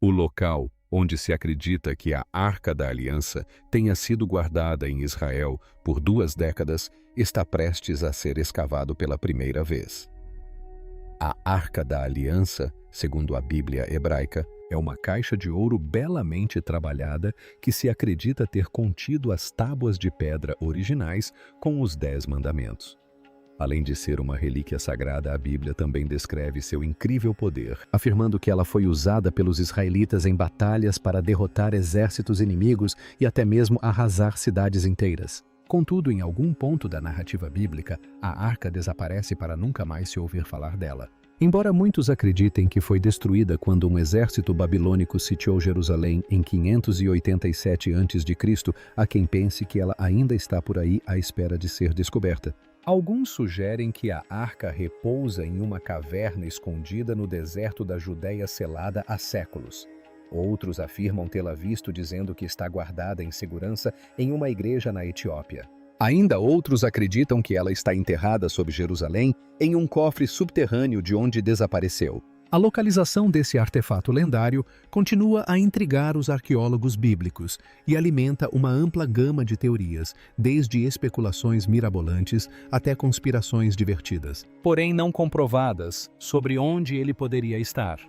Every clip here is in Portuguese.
O local onde se acredita que a Arca da Aliança tenha sido guardada em Israel por 2 décadas está prestes a ser escavado pela primeira vez. A Arca da Aliança, segundo a Bíblia hebraica, é uma caixa de ouro belamente trabalhada que se acredita ter contido as tábuas de pedra originais com os 10 mandamentos. Além de ser uma relíquia sagrada, a Bíblia também descreve seu incrível poder, afirmando que ela foi usada pelos israelitas em batalhas para derrotar exércitos inimigos e até mesmo arrasar cidades inteiras. Contudo, em algum ponto da narrativa bíblica, a arca desaparece para nunca mais se ouvir falar dela. Embora muitos acreditem que foi destruída quando um exército babilônico sitiou Jerusalém em 587 a.C., há quem pense que ela ainda está por aí à espera de ser descoberta. Alguns sugerem que a arca repousa em uma caverna escondida no deserto da Judéia selada há séculos. Outros afirmam tê-la visto dizendo que está guardada em segurança em uma igreja na Etiópia. Ainda outros acreditam que ela está enterrada sob Jerusalém em um cofre subterrâneo de onde desapareceu. A localização desse artefato lendário continua a intrigar os arqueólogos bíblicos e alimenta uma ampla gama de teorias, desde especulações mirabolantes até conspirações divertidas, porém não comprovadas, sobre onde ele poderia estar.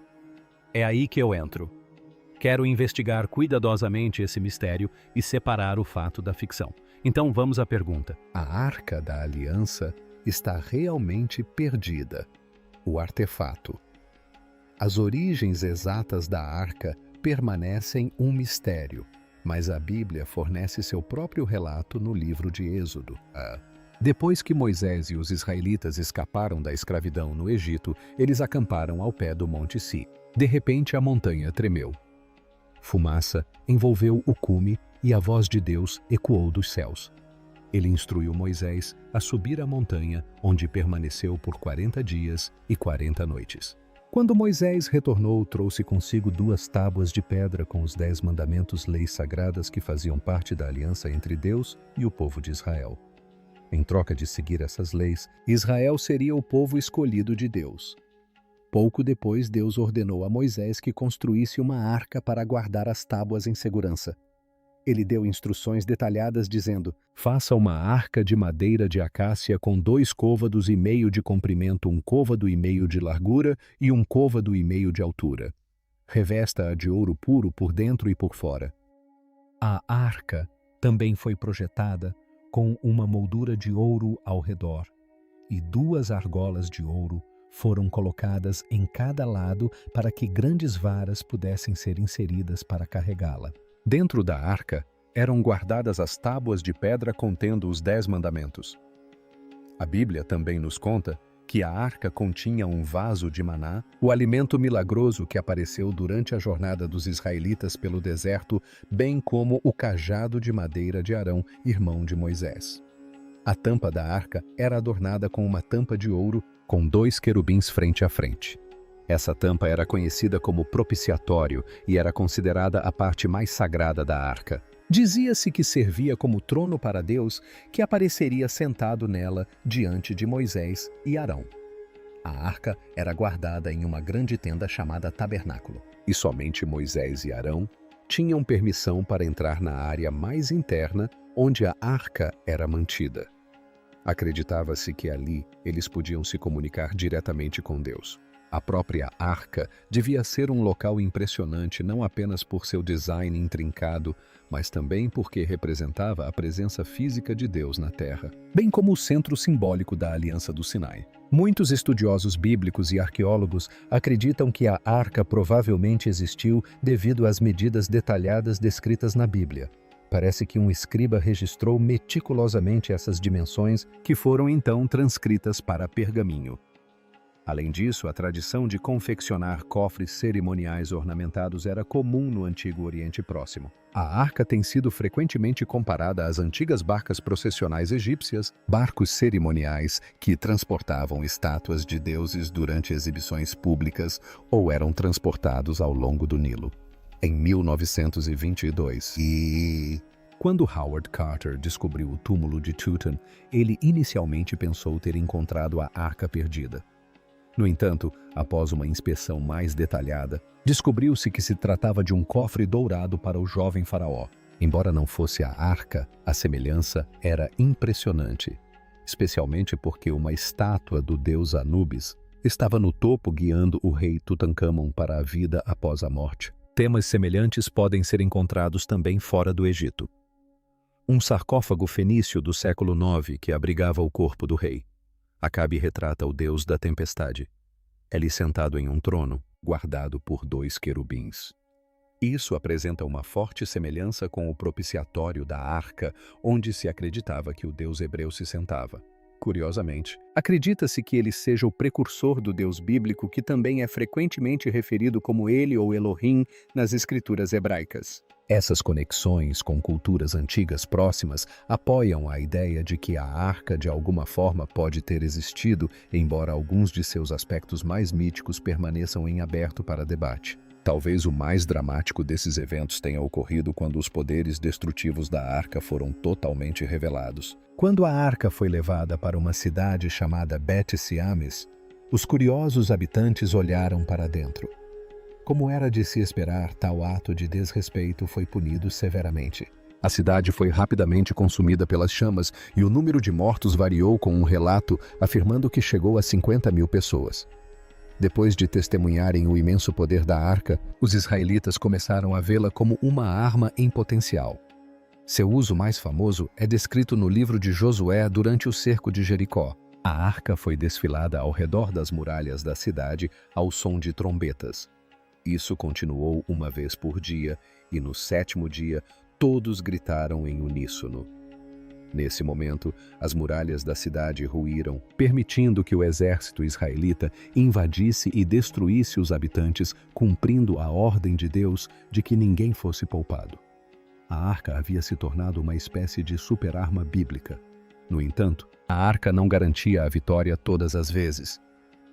É aí que eu entro. Quero investigar cuidadosamente esse mistério e separar o fato da ficção. Então vamos à pergunta. A Arca da Aliança está realmente perdida. O artefato. As origens exatas da arca permanecem um mistério, mas a Bíblia fornece seu próprio relato no livro de Êxodo. Depois que Moisés e os israelitas escaparam da escravidão no Egito, eles acamparam ao pé do Monte Si. De repente, a montanha tremeu. Fumaça envolveu o cume e a voz de Deus ecoou dos céus. Ele instruiu Moisés a subir a montanha, onde permaneceu por 40 dias e 40 noites. Quando Moisés retornou, trouxe consigo 2 tábuas de pedra com os 10 mandamentos, leis sagradas que faziam parte da aliança entre Deus e o povo de Israel. Em troca de seguir essas leis, Israel seria o povo escolhido de Deus. Pouco depois, Deus ordenou a Moisés que construísse uma arca para guardar as tábuas em segurança. Ele deu instruções detalhadas dizendo: faça uma arca de madeira de acácia com 2 côvados e meio de comprimento, 1 côvado e meio de largura e 1 côvado e meio de altura. Revesta-a de ouro puro por dentro e por fora. A arca também foi projetada com uma moldura de ouro ao redor, e 2 argolas de ouro foram colocadas em cada lado para que grandes varas pudessem ser inseridas para carregá-la. Dentro da arca eram guardadas as tábuas de pedra contendo os 10 mandamentos. A Bíblia também nos conta que a arca continha um vaso de maná, o alimento milagroso que apareceu durante a jornada dos israelitas pelo deserto, bem como o cajado de madeira de Arão, irmão de Moisés. A tampa da arca era adornada com uma tampa de ouro com 2 querubins frente a frente. Essa tampa era conhecida como propiciatório e era considerada a parte mais sagrada da arca. Dizia-se que servia como trono para Deus, que apareceria sentado nela diante de Moisés e Arão. A arca era guardada em uma grande tenda chamada tabernáculo, e somente Moisés e Arão tinham permissão para entrar na área mais interna, onde a arca era mantida. Acreditava-se que ali eles podiam se comunicar diretamente com Deus. A própria arca devia ser um local impressionante não apenas por seu design intrincado, mas também porque representava a presença física de Deus na Terra, bem como o centro simbólico da Aliança do Sinai. Muitos estudiosos bíblicos e arqueólogos acreditam que a arca provavelmente existiu devido às medidas detalhadas descritas na Bíblia. Parece que um escriba registrou meticulosamente essas dimensões, que foram então transcritas para pergaminho. Além disso, a tradição de confeccionar cofres cerimoniais ornamentados era comum no Antigo Oriente Próximo. A arca tem sido frequentemente comparada às antigas barcas processionais egípcias, barcos cerimoniais que transportavam estátuas de deuses durante exibições públicas ou eram transportados ao longo do Nilo. Em 1922, quando Howard Carter descobriu o túmulo de Tutankhamon, ele inicialmente pensou ter encontrado a arca perdida. No entanto, após uma inspeção mais detalhada, descobriu-se que se tratava de um cofre dourado para o jovem faraó. Embora não fosse a arca, a semelhança era impressionante, especialmente porque uma estátua do deus Anubis estava no topo guiando o rei Tutancâmon para a vida após a morte. Temas semelhantes podem ser encontrados também fora do Egito. Um sarcófago fenício do século IX que abrigava o corpo do rei. Acabe retrata o deus da tempestade. Ele sentado em um trono, guardado por 2 querubins. Isso apresenta uma forte semelhança com o propiciatório da arca, onde se acreditava que o deus hebreu se sentava. Curiosamente, acredita-se que ele seja o precursor do deus bíblico que também é frequentemente referido como ele ou Elohim nas escrituras hebraicas. Essas conexões com culturas antigas próximas apoiam a ideia de que a arca de alguma forma pode ter existido, embora alguns de seus aspectos mais míticos permaneçam em aberto para debate. Talvez o mais dramático desses eventos tenha ocorrido quando os poderes destrutivos da arca foram totalmente revelados. Quando a arca foi levada para uma cidade chamada Bet-Siames, os curiosos habitantes olharam para dentro. Como era de se esperar, tal ato de desrespeito foi punido severamente. A cidade foi rapidamente consumida pelas chamas e o número de mortos variou com um relato afirmando que chegou a 50.000 pessoas. Depois de testemunharem o imenso poder da arca, os israelitas começaram a vê-la como uma arma em potencial. Seu uso mais famoso é descrito no livro de Josué durante o cerco de Jericó. A arca foi desfilada ao redor das muralhas da cidade ao som de trombetas. Isso continuou uma vez por dia, e no 7º dia, todos gritaram em uníssono. Nesse momento, as muralhas da cidade ruíram, permitindo que o exército israelita invadisse e destruísse os habitantes, cumprindo a ordem de Deus de que ninguém fosse poupado. A arca havia se tornado uma espécie de super-arma bíblica. No entanto, a arca não garantia a vitória todas as vezes.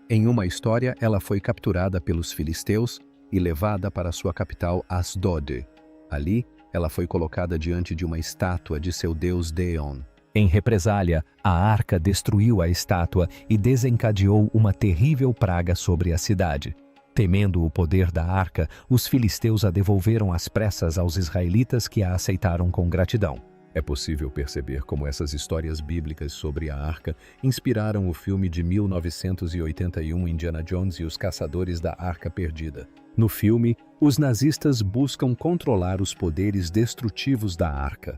Em uma história, ela foi capturada pelos filisteus e levada para sua capital Asdod. Ali, ela foi colocada diante de uma estátua de seu deus Daon. Em represália, a arca destruiu a estátua e desencadeou uma terrível praga sobre a cidade. Temendo o poder da arca, os filisteus a devolveram às pressas aos israelitas que a aceitaram com gratidão. É possível perceber como essas histórias bíblicas sobre a arca inspiraram o filme de 1981 Indiana Jones e os Caçadores da Arca Perdida. No filme, os nazistas buscam controlar os poderes destrutivos da arca.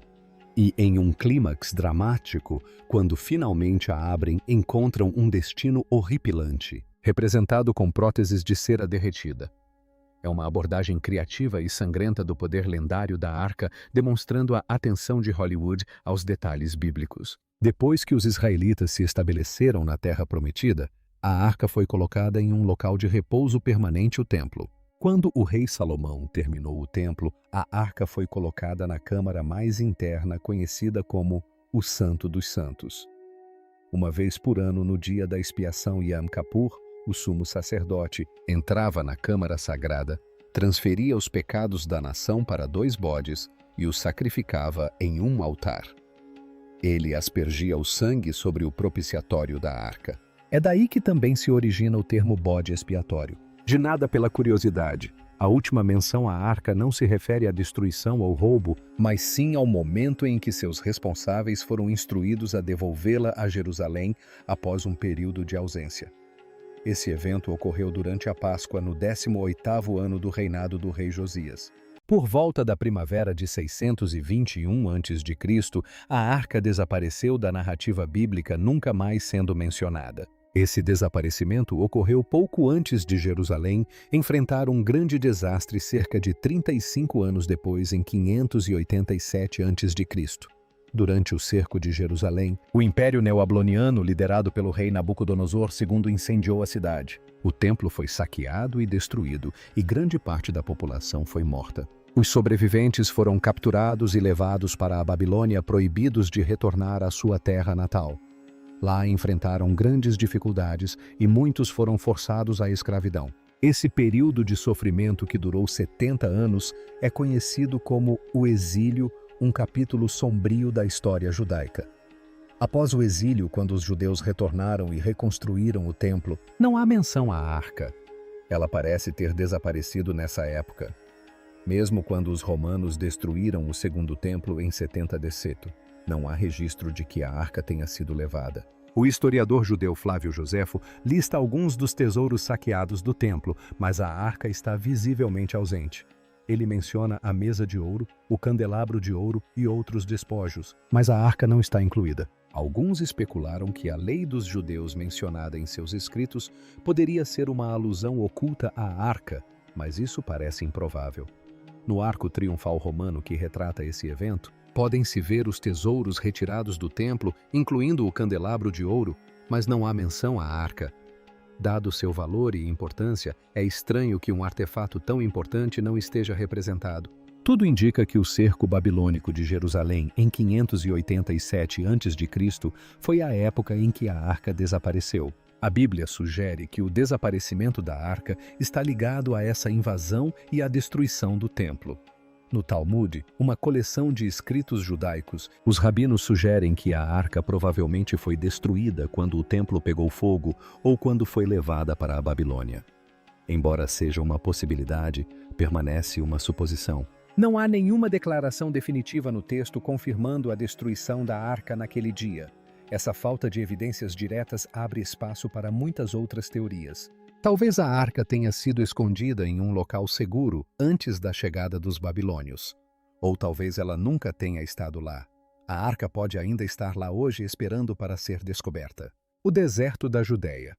E em um clímax dramático, quando finalmente a abrem, encontram um destino horripilante, representado com próteses de cera derretida. É uma abordagem criativa e sangrenta do poder lendário da arca, demonstrando a atenção de Hollywood aos detalhes bíblicos. Depois que os israelitas se estabeleceram na Terra Prometida, a arca foi colocada em um local de repouso permanente, o templo. Quando o rei Salomão terminou o templo, a arca foi colocada na câmara mais interna, conhecida como o Santo dos Santos. Uma vez por ano, no dia da expiação Yom Kippur, o sumo sacerdote entrava na câmara sagrada, transferia os pecados da nação para 2 bodes e os sacrificava em um altar. Ele aspergia o sangue sobre o propiciatório da arca. É daí que também se origina o termo bode expiatório. De nada pela curiosidade, a última menção à arca não se refere à destruição ou roubo, mas sim ao momento em que seus responsáveis foram instruídos a devolvê-la a Jerusalém após um período de ausência. Esse evento ocorreu durante a Páscoa no 18º ano do reinado do rei Josias. Por volta da primavera de 621 a.C., a arca desapareceu da narrativa bíblica, nunca mais sendo mencionada. Esse desaparecimento ocorreu pouco antes de Jerusalém enfrentar um grande desastre cerca de 35 anos depois, em 587 a.C. Durante o cerco de Jerusalém, o Império Neobabilôniano, liderado pelo rei Nabucodonosor II, incendiou a cidade. O templo foi saqueado e destruído, e grande parte da população foi morta. Os sobreviventes foram capturados e levados para a Babilônia, proibidos de retornar à sua terra natal. Lá enfrentaram grandes dificuldades e muitos foram forçados à escravidão. Esse período de sofrimento, que durou 70 anos, é conhecido como o exílio, um capítulo sombrio da história judaica. Após o exílio, quando os judeus retornaram e reconstruíram o templo, não há menção à arca. Ela parece ter desaparecido nessa época, mesmo quando os romanos destruíram o segundo templo em 70 d. Não há registro de que a arca tenha sido levada. O historiador judeu Flávio Joséfo lista alguns dos tesouros saqueados do templo, mas a arca está visivelmente ausente. Ele menciona a mesa de ouro, o candelabro de ouro e outros despojos, mas a arca não está incluída. Alguns especularam que a lei dos judeus mencionada em seus escritos poderia ser uma alusão oculta à arca, mas isso parece improvável. No arco triunfal romano que retrata esse evento, podem-se ver os tesouros retirados do templo, incluindo o candelabro de ouro, mas não há menção à arca. Dado seu valor e importância, é estranho que um artefato tão importante não esteja representado. Tudo indica que o cerco babilônico de Jerusalém em 587 a.C. foi a época em que a arca desapareceu. A Bíblia sugere que o desaparecimento da arca está ligado a essa invasão e à destruição do templo. No Talmud, uma coleção de escritos judaicos, os rabinos sugerem que a arca provavelmente foi destruída quando o templo pegou fogo ou quando foi levada para a Babilônia. Embora seja uma possibilidade, permanece uma suposição. Não há nenhuma declaração definitiva no texto confirmando a destruição da arca naquele dia. Essa falta de evidências diretas abre espaço para muitas outras teorias. Talvez a arca tenha sido escondida em um local seguro antes da chegada dos babilônios. Ou talvez ela nunca tenha estado lá. A arca pode ainda estar lá hoje esperando para ser descoberta. O deserto da Judéia.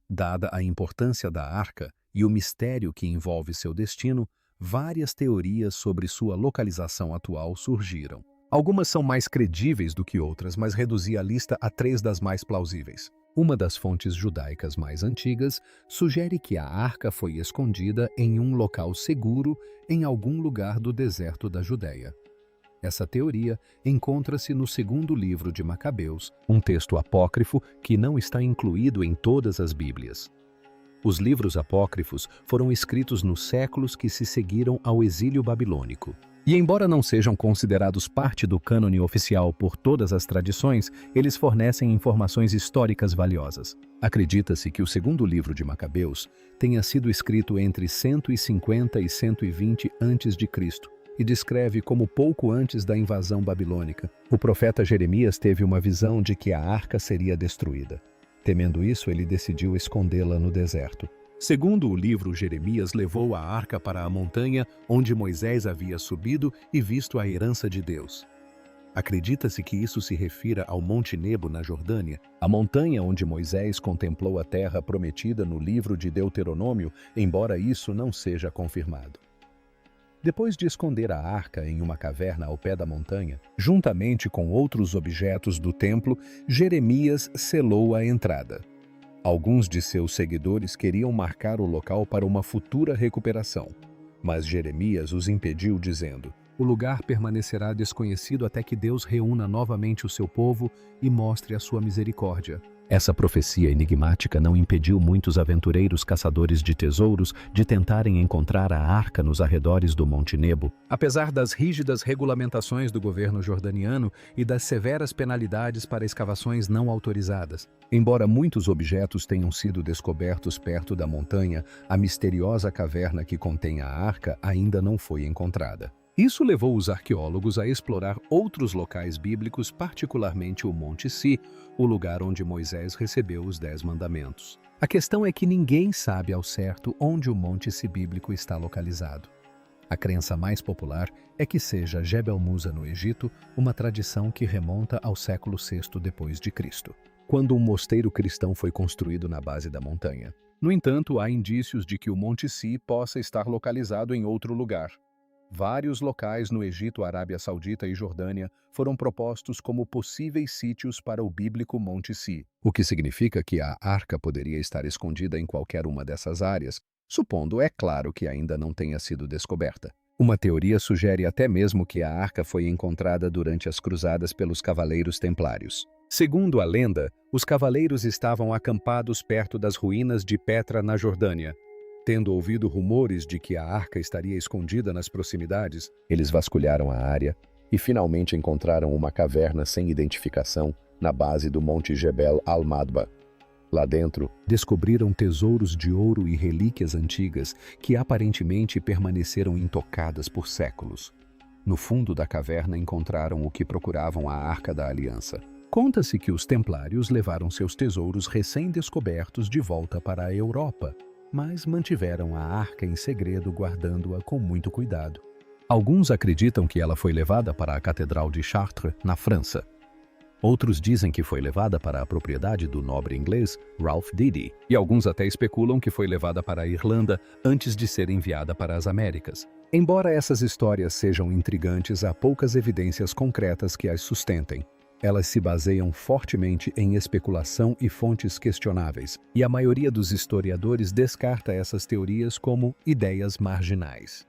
Dada a importância da arca e o mistério que envolve seu destino, várias teorias sobre sua localização atual surgiram. Algumas são mais credíveis do que outras, mas reduzi a lista a 3 das mais plausíveis. Uma das fontes judaicas mais antigas sugere que a arca foi escondida em um local seguro em algum lugar do deserto da Judéia. Essa teoria encontra-se no segundo livro de Macabeus, um texto apócrifo que não está incluído em todas as Bíblias. Os livros apócrifos foram escritos nos séculos que se seguiram ao exílio babilônico. E embora não sejam considerados parte do cânone oficial por todas as tradições, eles fornecem informações históricas valiosas. Acredita-se que o segundo livro de Macabeus tenha sido escrito entre 150 e 120 a.C. e descreve como pouco antes da invasão babilônica, o profeta Jeremias teve uma visão de que a arca seria destruída. Temendo isso, ele decidiu escondê-la no deserto. Segundo o livro, Jeremias levou a arca para a montanha onde Moisés havia subido e visto a herança de Deus. Acredita-se que isso se refira ao Monte Nebo, na Jordânia, a montanha onde Moisés contemplou a terra prometida no livro de Deuteronômio, embora isso não seja confirmado. Depois de esconder a arca em uma caverna ao pé da montanha, juntamente com outros objetos do templo, Jeremias selou a entrada. Alguns de seus seguidores queriam marcar o local para uma futura recuperação, mas Jeremias os impediu, dizendo: "O lugar permanecerá desconhecido até que Deus reúna novamente o seu povo e mostre a sua misericórdia." Essa profecia enigmática não impediu muitos aventureiros caçadores de tesouros de tentarem encontrar a arca nos arredores do Monte Nebo. Apesar das rígidas regulamentações do governo jordaniano e das severas penalidades para escavações não autorizadas, embora muitos objetos tenham sido descobertos perto da montanha, a misteriosa caverna que contém a arca ainda não foi encontrada. Isso levou os arqueólogos a explorar outros locais bíblicos, particularmente o Monte Si, o lugar onde Moisés recebeu os 10 mandamentos. A questão é que ninguém sabe ao certo onde o Monte Si bíblico está localizado. A crença mais popular é que seja Jebel Musa, no Egito, uma tradição que remonta ao século VI depois de Cristo, quando um mosteiro cristão foi construído na base da montanha. No entanto, há indícios de que o Monte Si possa estar localizado em outro lugar. Vários locais no Egito, Arábia Saudita e Jordânia foram propostos como possíveis sítios para o bíblico Monte Si, o que significa que a arca poderia estar escondida em qualquer uma dessas áreas, supondo, é claro, que ainda não tenha sido descoberta. Uma teoria sugere até mesmo que a arca foi encontrada durante as cruzadas pelos cavaleiros templários. Segundo a lenda, os cavaleiros estavam acampados perto das ruínas de Petra, na Jordânia. Tendo ouvido rumores de que a arca estaria escondida nas proximidades, eles vasculharam a área e finalmente encontraram uma caverna sem identificação, na base do Monte Jebel al-Madba. Lá dentro, descobriram tesouros de ouro e relíquias antigas que aparentemente permaneceram intocadas por séculos. No fundo da caverna encontraram o que procuravam, a Arca da Aliança. Conta-se que os templários levaram seus tesouros recém-descobertos de volta para a Europa, mas mantiveram a arca em segredo, guardando-a com muito cuidado. Alguns acreditam que ela foi levada para a Catedral de Chartres, na França. Outros dizem que foi levada para a propriedade do nobre inglês Ralph Dede, e alguns até especulam que foi levada para a Irlanda antes de ser enviada para as Américas. Embora essas histórias sejam intrigantes, há poucas evidências concretas que as sustentem. Elas se baseiam fortemente em especulação e fontes questionáveis, e a maioria dos historiadores descarta essas teorias como ideias marginais.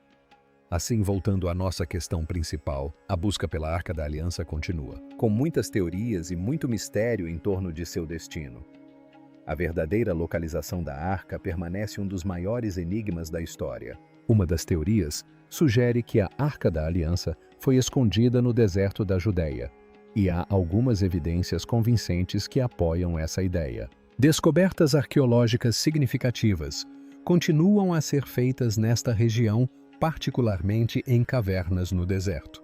Assim, voltando à nossa questão principal, a busca pela Arca da Aliança continua, com muitas teorias e muito mistério em torno de seu destino. A verdadeira localização da Arca permanece um dos maiores enigmas da história. Uma das teorias sugere que a Arca da Aliança foi escondida no deserto da Judéia, e há algumas evidências convincentes que apoiam essa ideia. Descobertas arqueológicas significativas continuam a ser feitas nesta região, particularmente em cavernas no deserto.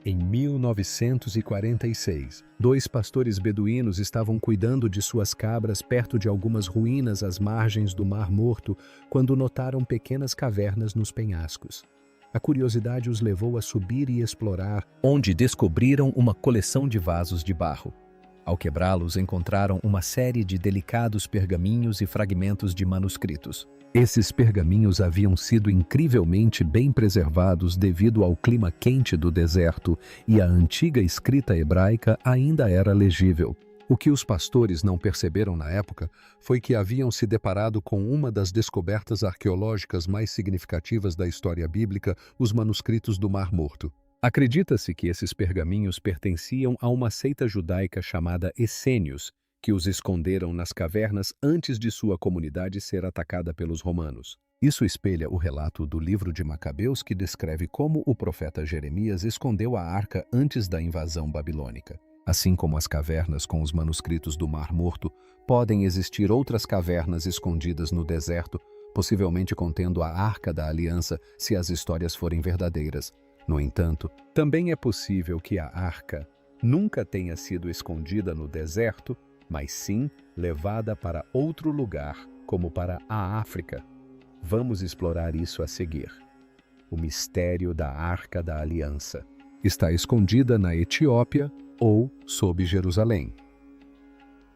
Em 1946, 2 pastores beduínos estavam cuidando de suas cabras perto de algumas ruínas às margens do Mar Morto quando notaram pequenas cavernas nos penhascos. A curiosidade os levou a subir e explorar, onde descobriram uma coleção de vasos de barro. Ao quebrá-los, encontraram uma série de delicados pergaminhos e fragmentos de manuscritos. Esses pergaminhos haviam sido incrivelmente bem preservados devido ao clima quente do deserto, e a antiga escrita hebraica ainda era legível. O que os pastores não perceberam na época foi que haviam se deparado com uma das descobertas arqueológicas mais significativas da história bíblica, os manuscritos do Mar Morto. Acredita-se que esses pergaminhos pertenciam a uma seita judaica chamada Essênios, que os esconderam nas cavernas antes de sua comunidade ser atacada pelos romanos. Isso espelha o relato do livro de Macabeus, que descreve como o profeta Jeremias escondeu a arca antes da invasão babilônica. Assim como as cavernas com os manuscritos do Mar Morto, podem existir outras cavernas escondidas no deserto, possivelmente contendo a Arca da Aliança, se as histórias forem verdadeiras. No entanto, também é possível que a arca nunca tenha sido escondida no deserto, mas sim levada para outro lugar, como para a África. Vamos explorar isso a seguir. O mistério da Arca da Aliança está escondida na Etiópia ou sob Jerusalém.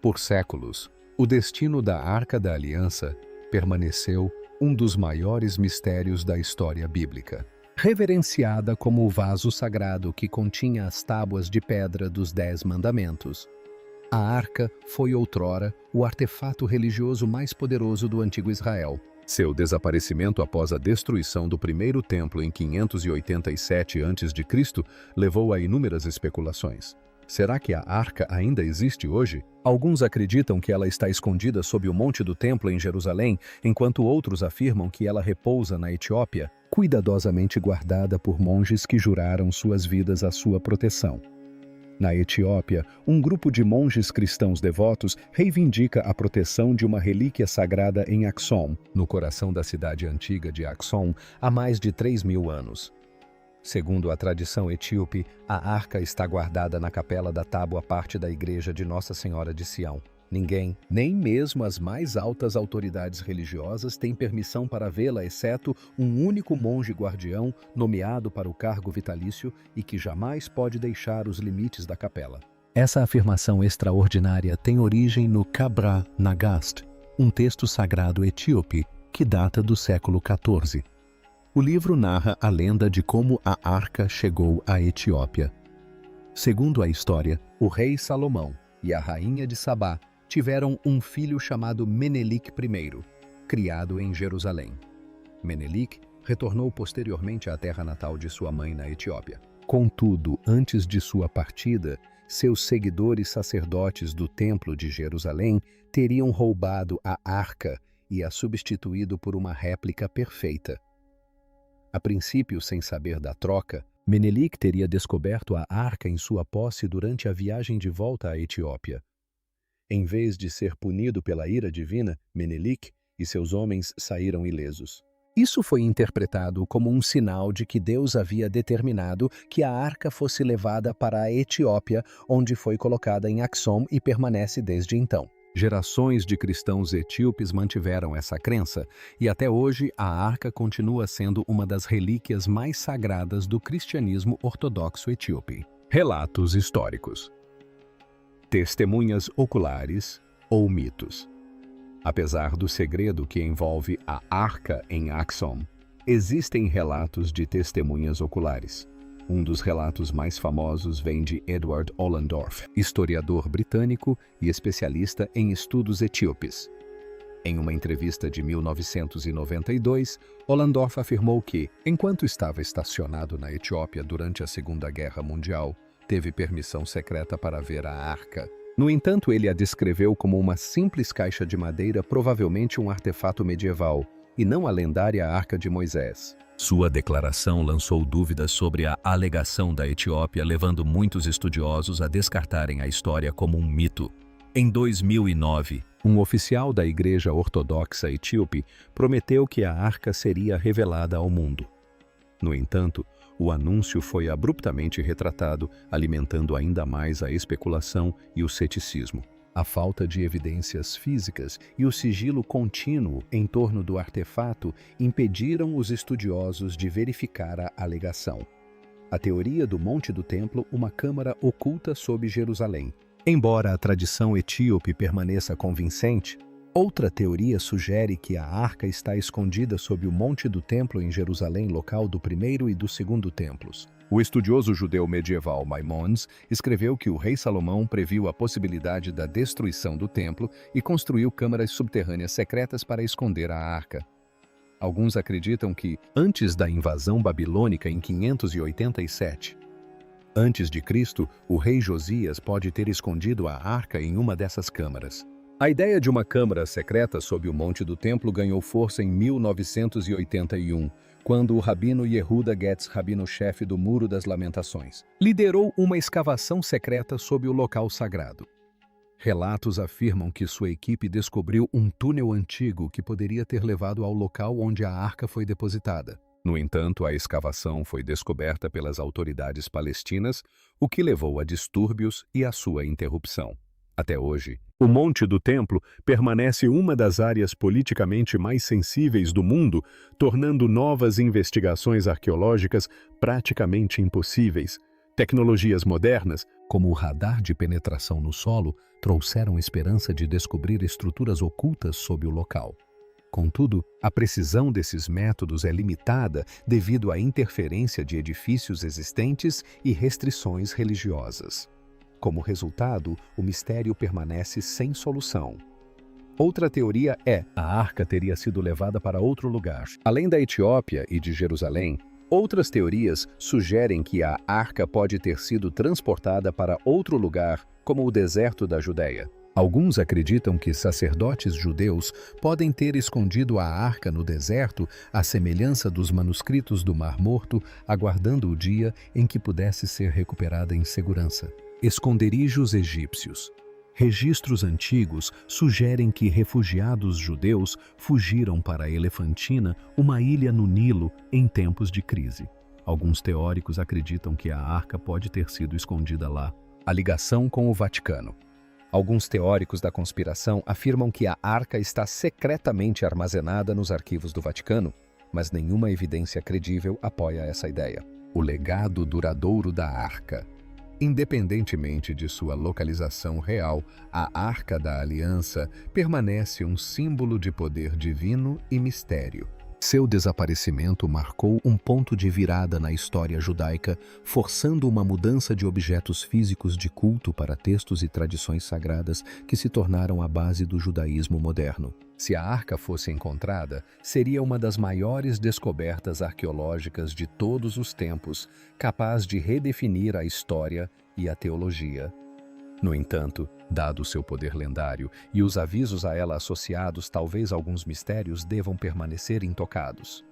Por séculos, o destino da Arca da Aliança permaneceu um dos maiores mistérios da história bíblica. Reverenciada como o vaso sagrado que continha as tábuas de pedra dos 10 mandamentos, a arca foi outrora o artefato religioso mais poderoso do antigo Israel. Seu desaparecimento após a destruição do primeiro templo em 587 a.C. levou a inúmeras especulações. Será que a arca ainda existe hoje? Alguns acreditam que ela está escondida sob o Monte do Templo em Jerusalém, enquanto outros afirmam que ela repousa na Etiópia, cuidadosamente guardada por monges que juraram suas vidas à sua proteção. Na Etiópia, um grupo de monges cristãos devotos reivindica a proteção de uma relíquia sagrada em Axum, no coração da cidade antiga de Axum, há mais de 3.000 anos. Segundo a tradição etíope, a arca está guardada na capela da tábua parte da igreja de Nossa Senhora de Sião. Ninguém, nem mesmo as mais altas autoridades religiosas, tem permissão para vê-la, exceto um único monge guardião nomeado para o cargo vitalício e que jamais pode deixar os limites da capela. Essa afirmação extraordinária tem origem no Kabra Nagast, um texto sagrado etíope que data do século XIV. O livro narra a lenda de como a arca chegou à Etiópia. Segundo a história, o rei Salomão e a rainha de Sabá tiveram um filho chamado Menelik I, criado em Jerusalém. Menelik retornou posteriormente à terra natal de sua mãe na Etiópia. Contudo, antes de sua partida, seus seguidores sacerdotes do Templo de Jerusalém teriam roubado a arca e a substituído por uma réplica perfeita. A princípio, sem saber da troca, Menelik teria descoberto a arca em sua posse durante a viagem de volta à Etiópia. Em vez de ser punido pela ira divina, Menelik e seus homens saíram ilesos. Isso foi interpretado como um sinal de que Deus havia determinado que a arca fosse levada para a Etiópia, onde foi colocada em Axum e permanece desde então. Gerações de cristãos etíopes mantiveram essa crença, e até hoje a arca continua sendo uma das relíquias mais sagradas do cristianismo ortodoxo etíope. Relatos históricos. Testemunhas oculares ou mitos. Apesar do segredo que envolve a arca em Axum, existem relatos de testemunhas oculares. Um dos relatos mais famosos vem de Edward Ollendorff, historiador britânico e especialista em estudos etíopes. Em uma entrevista de 1992, Ollendorff afirmou que, enquanto estava estacionado na Etiópia durante a Segunda Guerra Mundial, teve permissão secreta para ver a arca. No entanto, ele a descreveu como uma simples caixa de madeira, provavelmente um artefato medieval, e não a lendária Arca de Moisés. Sua declaração lançou dúvidas sobre a alegação da Etiópia, levando muitos estudiosos a descartarem a história como um mito. Em 2009, um oficial da Igreja Ortodoxa Etíope prometeu que a arca seria revelada ao mundo. No entanto, o anúncio foi abruptamente retratado, alimentando ainda mais a especulação e o ceticismo. A falta de evidências físicas e o sigilo contínuo em torno do artefato impediram os estudiosos de verificar a alegação. A teoria do Monte do Templo, uma câmara oculta sob Jerusalém. Embora a tradição etíope permaneça convincente, outra teoria sugere que a arca está escondida sob o Monte do Templo em Jerusalém, local do primeiro e do segundo templos. O estudioso judeu medieval Maimonides escreveu que o rei Salomão previu a possibilidade da destruição do templo e construiu câmaras subterrâneas secretas para esconder a arca. Alguns acreditam que, antes da invasão babilônica em 587 a.C., o rei Josias pode ter escondido a arca em uma dessas câmaras. A ideia de uma câmara secreta sob o Monte do Templo ganhou força em 1981, quando o rabino Yehuda Getz, rabino-chefe do Muro das Lamentações, liderou uma escavação secreta sob o local sagrado. Relatos afirmam que sua equipe descobriu um túnel antigo que poderia ter levado ao local onde a arca foi depositada. No entanto, a escavação foi descoberta pelas autoridades palestinas, o que levou a distúrbios e a sua interrupção. Até hoje, o Monte do Templo permanece uma das áreas politicamente mais sensíveis do mundo, tornando novas investigações arqueológicas praticamente impossíveis. Tecnologias modernas, como o radar de penetração no solo, trouxeram esperança de descobrir estruturas ocultas sob o local. Contudo, a precisão desses métodos é limitada devido à interferência de edifícios existentes e restrições religiosas. Como resultado, o mistério permanece sem solução. Outra teoria é que a arca teria sido levada para outro lugar. Além da Etiópia e de Jerusalém, outras teorias sugerem que a arca pode ter sido transportada para outro lugar, como o deserto da Judéia. Alguns acreditam que sacerdotes judeus podem ter escondido a arca no deserto à semelhança dos manuscritos do Mar Morto, aguardando o dia em que pudesse ser recuperada em segurança. Esconderijos egípcios. Registros antigos sugerem que refugiados judeus fugiram para a Elefantina, uma ilha no Nilo, em tempos de crise. Alguns teóricos acreditam que a arca pode ter sido escondida lá. A ligação com o Vaticano. Alguns teóricos da conspiração afirmam que a arca está secretamente armazenada nos arquivos do Vaticano, mas nenhuma evidência credível apoia essa ideia. O legado duradouro da arca. Independentemente de sua localização real, a Arca da Aliança permanece um símbolo de poder divino e mistério. Seu desaparecimento marcou um ponto de virada na história judaica, forçando uma mudança de objetos físicos de culto para textos e tradições sagradas que se tornaram a base do judaísmo moderno. Se a arca fosse encontrada, seria uma das maiores descobertas arqueológicas de todos os tempos, capaz de redefinir a história e a teologia. No entanto, dado seu poder lendário e os avisos a ela associados, talvez alguns mistérios devam permanecer intocados.